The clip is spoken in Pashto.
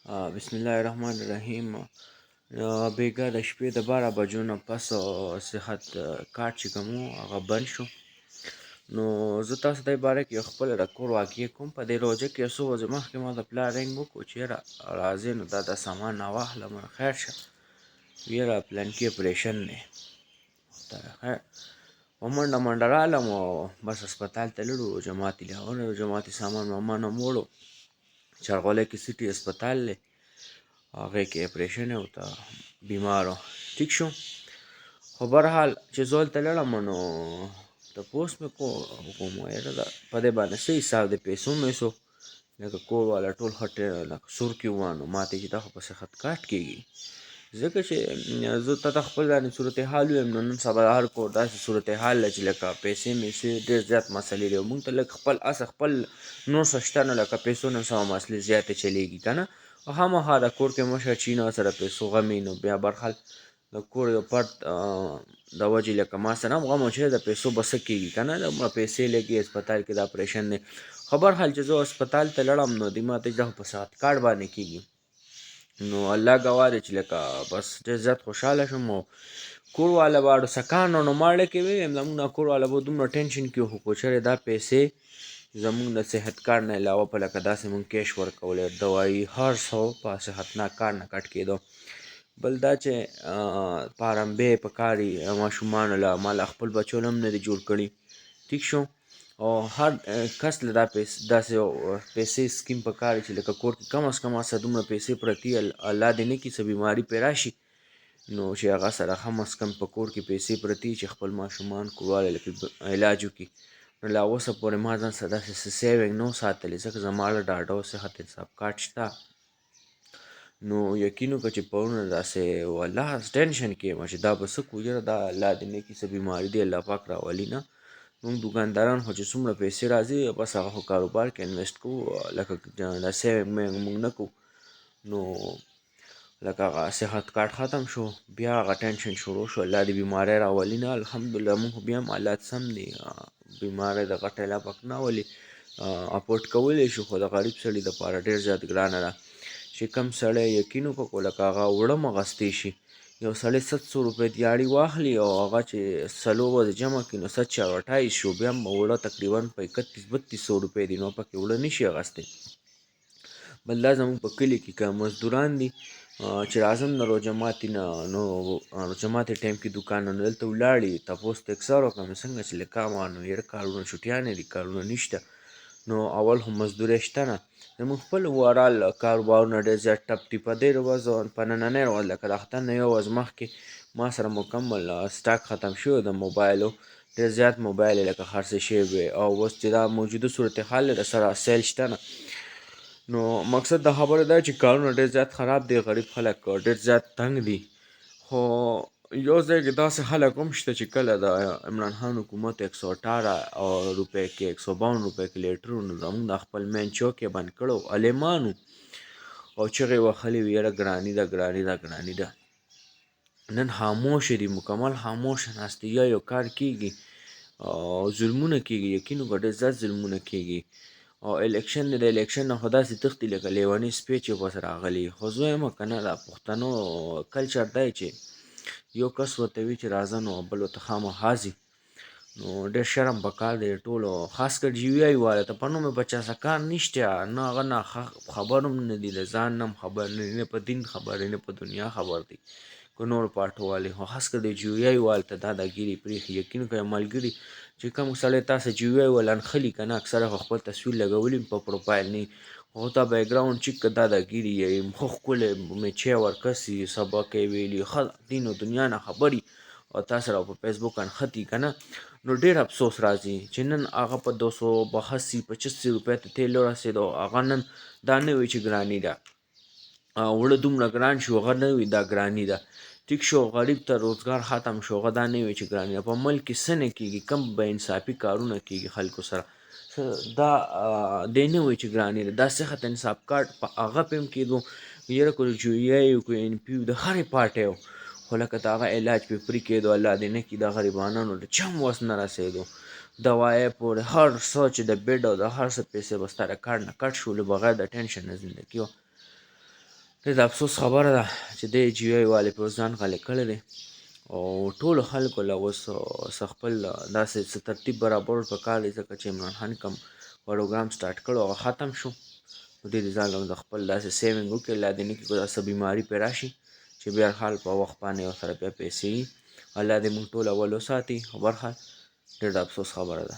بسم الله الرحمن الرحیم. بیګا د شپې د 12 بجو نه پس صحت کارت چې کوم و هغه بند شو. نو زه تاسو ته باره کې یو خپل راکور واقع کوم. په دې روجه کې یو څو ورځې مخکې ما د پلار رنګ وکړو چې راځئ نو دا د سامان راواخلم. خیر شه یاره پلان کې اپریشن دی. خیر و منډه منډه رالم او بس هسپتال ته لړو. جماعتي سامان ما نه موړو. چرغولی کې سټي هسپتال دی، هغې کې اپریشن یې ورته بیمار و. ټیک شو. خو برحال چې زه هلته لړم نو تپوس مې کوم یاره په دې باندې څه حساب دی پیسو میسو. لکه کور والا ټول ښه لکه سور کې ووایه نو ما ته چې دا خو په صحت کارت کېږي. ځکه چې زه ته خپل ځانې صورتحال ویم نو نن سبا هر کور داسې صورتحال دی چې لکه پیسې میسې ډېر زیات مسلې دی. موږ ته لږ خپل نور څه شته نو لکه پیسو نن سبا مسلې زیاتې چلېږي که نه. خامخا د کور کې مشر چې نه سره پیسو غم نو بیا برحال د کور یو فرد د وجې لکه ما سره هم غم و چې د پیسو به څه کېږي که نه. دومره پیسې لګي هسپتال کې د اپریشن دی. خو برحال چې زه هسپتال ته لړم نو دوی ما ته چې دا خو په صحت کارت باندې کېږي. نو الله ګواه دی چې لکه بس ډېر زیات خوشحاله شوم. او کور والا به اړو سکان نو ما اړه کې ویم زمونږ نه کور والا به دومره ټینشن کې وو. خو چېرې دا پیسې زمونږ د صحت کارت نه علاوه په لکه داسې مونږ کیش ورکولی، دوایي هر څه په صحتناک کارت نه کټ کېدو. بل دا چې پارمبې په کار ماشومانو له ما له خپل بچو هم نه دي جوړ کړي. ټیک شو. او هر کس له دا داسې پیسې سکیم په کار چې لکه کور کې کم از کم هسه دومره پیسې پرتي الله دې نه کړي څه بیماري پرې راشي نو چې هغه سره هم از کم په کور کې پیسې پرتي چې خپل ماشومان کوروالی له علاج وکړي. نو لا اوسه پورې ما ځان سره داسې څه سیوینګ نه و ساتلی ځکه زما له ډاډه و صحت حساب کارت شته. نو یقین وکړه چې پرونه داسې والله ټینشن کې یم چې دا به څه کوو. یاره دا الله دې نه کړي څه بیماري دی الله پاک راولي نه. موږ دوکانداران خو چې څومره پیسې راځي بس هغه خو کاروبار کې انویسټ کوو لکه دا سیوینګ موږ نه کوو. نو لکه هغه صحت کارت ختم شو بیا هغه ټینشن شروع شو الله دې بیماری راولي نه. الحمدلله موږ خو بیا هم حالات سم دي. بیماری د غټ الله پاک نه ولي اپورټ کولی شو خو د غریب سړي دپاره ډېر زیات ګرانه ده. چې کم سړی یقین وکړو لکه هغه اوړه مغستی شي یو سړی 700 روپۍ دیاړي واخلي او هغه چې څلور ورځې جمع کړي نو 7/4 شو بیا هم اوړه تقریبا په 3100-3200 روپۍ دي نو پکې اوړه نشي اخیستی. بل دا زموږ په کلي کې که مزدوران دي چې راځم د روژه ماتي نه نو روژه ماتي ټایم کې دوکان نه دلته ولاړې تپوس ته اکثر وکړم څنګه چې لکه ما نو یاره کارونه چټیانې دي کارونه نشته. نو اول خو مزدوري شته نه زموږ خپل اوورال کاروبارونه ډېر زیات ټپ دي. په دې ورځ په نننۍ ورځ لکه د اختر نه یو ورځ مخکې ما سره مکمل سټاک ختم شوی د موبایلو. ډېر زیات موبایل لکه خرڅې شوي وي او اوس چې دا موجوده صورتحال د سره سیل شته نه. نو مقصد د خبره دا چې کارونه ډېر زیات خراب دي. غریب خلک ډېر زیات تنګ دي. خو یو ځای کې داسې خلک هم شته چې کله د عمران خان حکومت 118 روپۍ کې 152 روپۍ کې لیټر نو زموږ د خپل مین چوک یې بند کړی و علیمانو او چغې وهلې وې یاره ګراني ده ګراني ده ګراني ده. نن خاموشه دي مکمل خاموشه ناست دي. یو کار کېږي او ظلمونه کېږي یقین وکړه ډېر زیات ظلمونه کېږي. او الیکشن دی د الیکشن نه خو داسې تښتي لکه لیونی سپی چې ورپسې راغلي. خو زه وایم که نه د پښتنو کلچر دی چې یو کس ورته وي چې راځه نو بل ورته خامخا ځي. نو ډېر شرم پکار دی ټولو خاص کر جی وي آی والا ته په نوم یې په چا څه کار نشته نه هغه نه خبر هم نه دي د ځان نه هم خبر نه دي نه په دین خبر دی نه په دنیا خبر دی که نور پارټو والې. خو خاص کر د جی وي آی وال ته دا ګیرې پرېښي. یقین وکړئ ملګري چې کوم سړی تاسو جی وي آی والا نښلي که نه اکثره خو خپل تصویر لګولی په پروفایل نه خو تا بیکګراوند چیک که دا ګیري یې خو ښکلی میچی ورکسي سبق یې ویلي ښه دین او دنیا نه خبري او تا سره په فیسبوک انښتي که نه نو ډېر افسوس راځي چې نن هغه په 282-85 روپۍ ته تیل ورسېدو. هغه نن دا نه وي چې ګراني ده اوړه دومره ګران شو هغه نه وي دا ګراني ده. ټیک شو غریب ته روزګار ختم شو هغه دا نه وي چې ګراني ده. په ملک کې څه نه کېږي کم به انصافي کارونه کېږي خلکو سره دا دی نه وي چې ګراني ده. دا صحت انصاف کارت په هغه پې هم کېدو یاره که جی وي آی وي که این پي د هرې پارټۍ و خو لکه د هغه علاج پې فري کېدو الله دې نه کړي د غریبانو د چا هم وس نه رسېدو. دوایې پورې هر څه چې د بیډ او د هر څه پیسې به ستا د کارت نه کټ شولو بغیر د ټینشن نه زندګي وه. ډېر د افسوس خبره ده چې دې جی آی والې په ځان غلی کړی دی او ټولو خلکو له اوس څه خپل داسې څه ترتیب برابرول پکار دی ځکه چې عمران خان کوم پروګرام سټارټ کړو هغه ختم شو نو دې ځان له د خپل داسې سیوینګ وکړي الله دې نه کړي که داسې بیماري پرې راشي چې بیا حال په وخت باندې ورسره بیا پیسې وي الله دې موږ ټول اول وساتي خو برحال ډېر د افسوس خبره ده